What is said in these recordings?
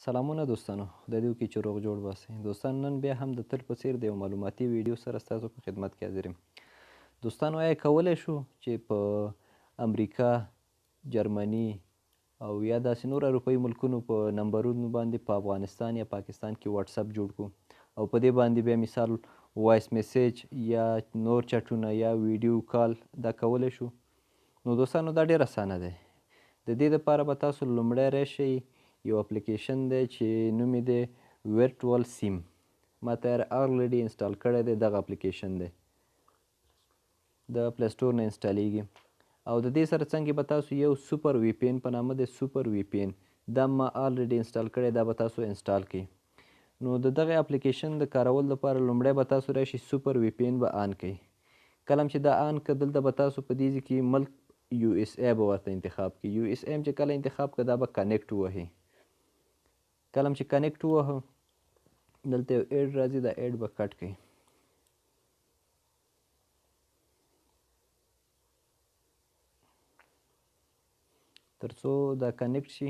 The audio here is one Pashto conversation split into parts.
سلامونه دوستانو، خدای دې وکړي چې روغ جوړ باسئ. دوستانو نن بیا هم د تل په څېر د یو معلوماتي ویډیو سره ستاسو په خدمت کې حاضر یم. دوستانو آیا کولی شو چې په امریکا، جرمني او یا داسې نور اروپایي ملکونو په نمبرونو باندې په افغانستان یا پاکستان کې واتساپ جوړ کړو او په دې باندې بیا مثال وایس میسیج یا نور چټونه یا ویډیو کال دا کولی شو؟ نو دوستانو دا ډېر اسانه دی. د دې دپاره به تاسو لومړی راشئ یو اپلیکیشن دی چې نوم یې دی ورچوال سیم. ما ته آلریډي انسټال کړی دی. دغه اپلیکیشن دی د پلی سټور نه انسټالیږي او د دې سره څنګه به تاسو یو سوپر وی پی این په نامه دی سوپر وی پی این دا ما آلریډي انسټال کړی. دا به تاسو انسټال کړئ. نو د دغه اپلیکیشن د کارولو لپاره لومړی به تاسو راشئ سوپر وی پی این به آن کړئ. کله چې دا آن کړه دلته به تاسو په دې ځای کې ملک یو اس ای به ورته انتخاب کړئ. یو اس ای چې کله انتخاب کړه دا به کنیکټ ووهئ. کله چې کنیکټ ووهه دلته یو ایډ راځي دا ایډ به کټ کړئ. تر څو دا کنیکټ شي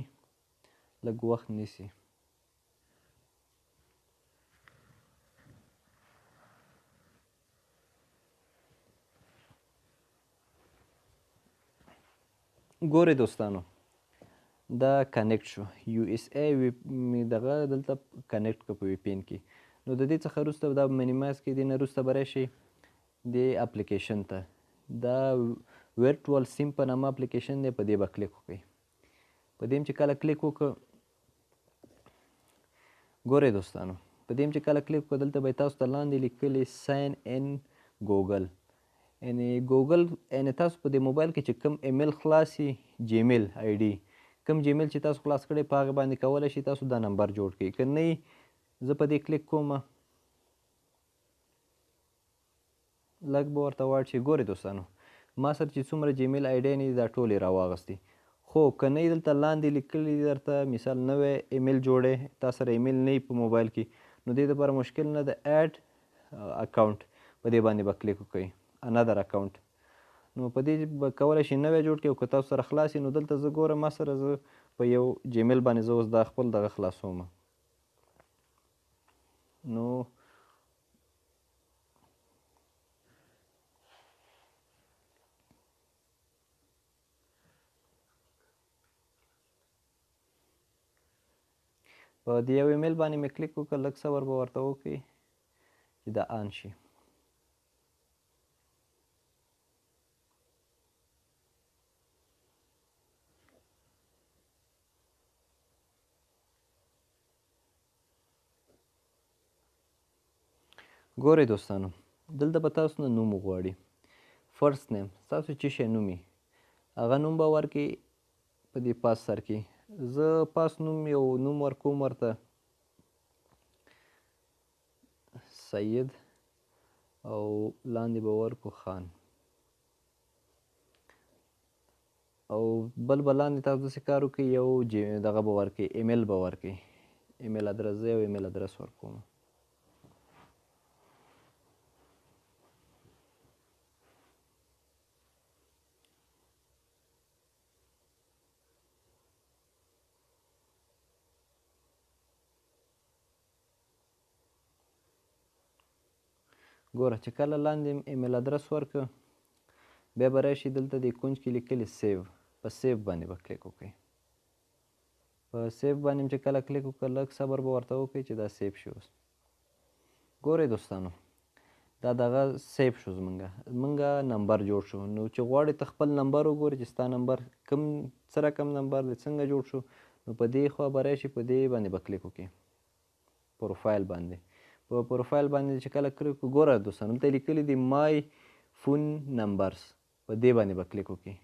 لږ وخت نیسي. ګورئ دوستانو دا کنیکټ شو. یو اس ای مې دغه دلته کنیکټ کړه په وی پی این کې. نو د دې څخه وروسته دا منیمایز کړئ. دې نه وروسته به راشئ دې اپلیکیشن ته. دا ورچوال سیم په نامه اپلیکیشن دی. په دې به کلیک وکړئ. په دې چې کله کلیک وکړه ګورئ دوستانو په دې چې کله کلیک وکړه دلته به تاسو ته لاندې لیکلي ساین ان ګوګل. یعنې ګوګل یعنې تاسو په دې موبایل کې چې کوم ایمیل خلاص وي جیمیل آی ډي کوم جیمیل چې تاسو خلاص کړی په هغې باندې کولی شئ تاسو دا نمبر جوړ کړئ. که نه زه په دې کلیک کوم لږ به ورته واړ شي. ګورئ دوستانو ما سره چې څومره جیمیل آی ډیانې دي دا ټول یې راواغستې. خو که نه دلته لاندې لیکلي دي درته مثال نوی ایمیل جوړی تا سره ایمیل نه وي په موبایل کې نو دې دپاره مشکل نه ده. ایډ اکاونټ په دې باندې به کلیک وکړئ. انادر اکاونټ نو په دې به کولی شئ نوی جوړ کړئ او که تاسو سره خلاص نو دلته زه ګورم ما سره زه په یو جیمیل باندې زه اوس دا خپل دغه خلاصوم. نو په دې یو ایمیل باندې مې کلیک وکړ. لږ صبر به ورته وکړئ چې دا آن شي. ګورئ دوستانو دلته به تاسو نه نوم وغواړي. فرست نیم ستاسو چې شی نوم وي هغه نوم به ورکړئ په دې پاس سر کې. زه پاس نوم یو نوم ورکوم ورته سید او لاندې به ورکو خان او بل به لاندې تاسو داسې کار وکړئ یو دغه به ورکړئ ایمیل به ورکړئ. ایمیل ادرس زه یو ایمیل ادرس ورکوم. ګوره چې کله لاندې ایمیل ادرس ورکړه بیا به راشي دلته دې کونج کې لیکلي سیو. په سیو باندې به کلیک وکړئ. په سیو باندې چې کله کلیک وکړه لږ صبر به ورته وکړئ چې دا سیو شي. اوس ګورئ دوستانو دا دغه سیو شو. زمونږ نمبر جوړ شو. نو چې غواړئ ته خپل نمبر وګورئ چې ستا نمبر کوم څه رقم نمبر دی څنګه جوړ شو نو په دې خوا به راشي په دې باندې به کلیک وکړئ پروفایل باندې. په پروفایل باندې چې کله کلیک وکړو ګوره دوستانو دلته لیکلي دي مای فون نمبرز په دې باندې به کلیک وکړئ.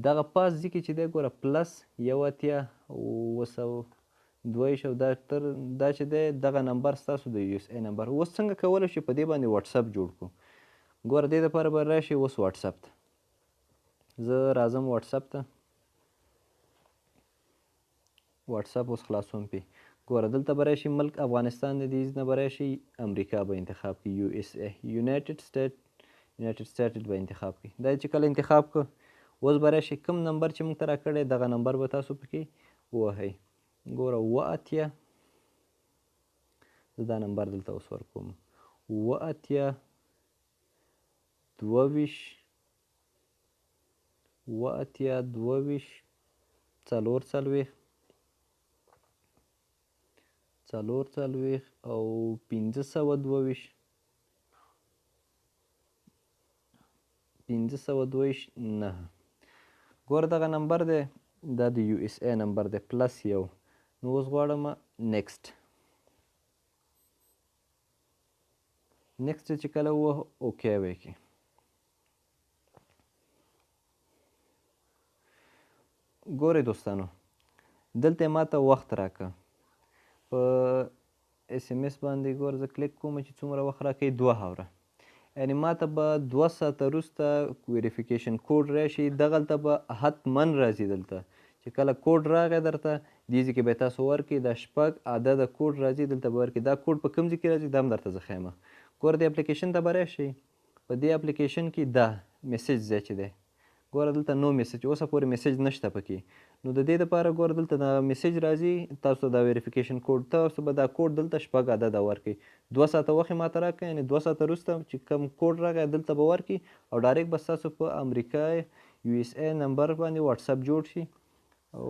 دغه پاس ځای کې چې دی ګوره پلس 1.8 دا چې دی دغه نمبر ستاسو د یو اس ای نمبر. اوس څنګه کولی شئ په دې باندې واتساپ جوړ کړو. ګوره دې دپاره به راشئ اوس واتساپ ته. زه راځم واتساپ ته. واتساپ اوس خلاصوم پې. ګوره دلته به راشي ملک افغانستان دی. دې نه به راشي امریکا به انتخاب کړي. یو اس ای یونایټډ سټیټ به انتخاب کړي. دا چې کله انتخاب کړه اوس به راشي کوم نمبر چې موږ ته راکړی دغه نمبر به تاسو پکې ووهئ. ګوره 78 زه دا نمبر دلته اوس ورکوم 78 22 22 څلور او 522 نه ګوره دغه نمبر دی دا د یو اس ای نمبر دی پلس یو نو اوس غواړم نیکسټ چې کله ووهو اوکې وکړي ګورئ دوستانو دلته یې ماته وخت راکړه په اس ام اس باندې ګوره زه کلیک کوم چې څومره وخت راکوي 2 هوره یعنې ماته به 2 ساعته وروسته ویریفیکیشن کوډ راشي دغلته به حتما راځي دلته چې کله کوډ راغی درته دې ځای کې به یې تاسو ورکړئ دا 6 عدده کوډ راځي دلته به ورکړئ دا کوډ په کوم ځای کې راځي دا هم درته زه ښیم ګوره دې اپلیکیشن ته به راشئ په دې اپلیکیشن کې دا میسیج ځای چې دی ګوره دلته نو میسیج اوسه پورې میسیج نشته پکې نو د دې دپاره ګوره دلته دا میسیج راځي تاسو دا ویریفیکیشن کوډ تاسو به دا کوډ دلته 6 عدده ورکړئ 2 ساعته وخت یې ماته راکړئ یعنې 2 ساعته وروسته چې کوم کوډ راغی دلته به ورکړئ او ډایرکټ به ستاسو په امریکا یو اس ای نمبر باندې واټساپ جوړ شي او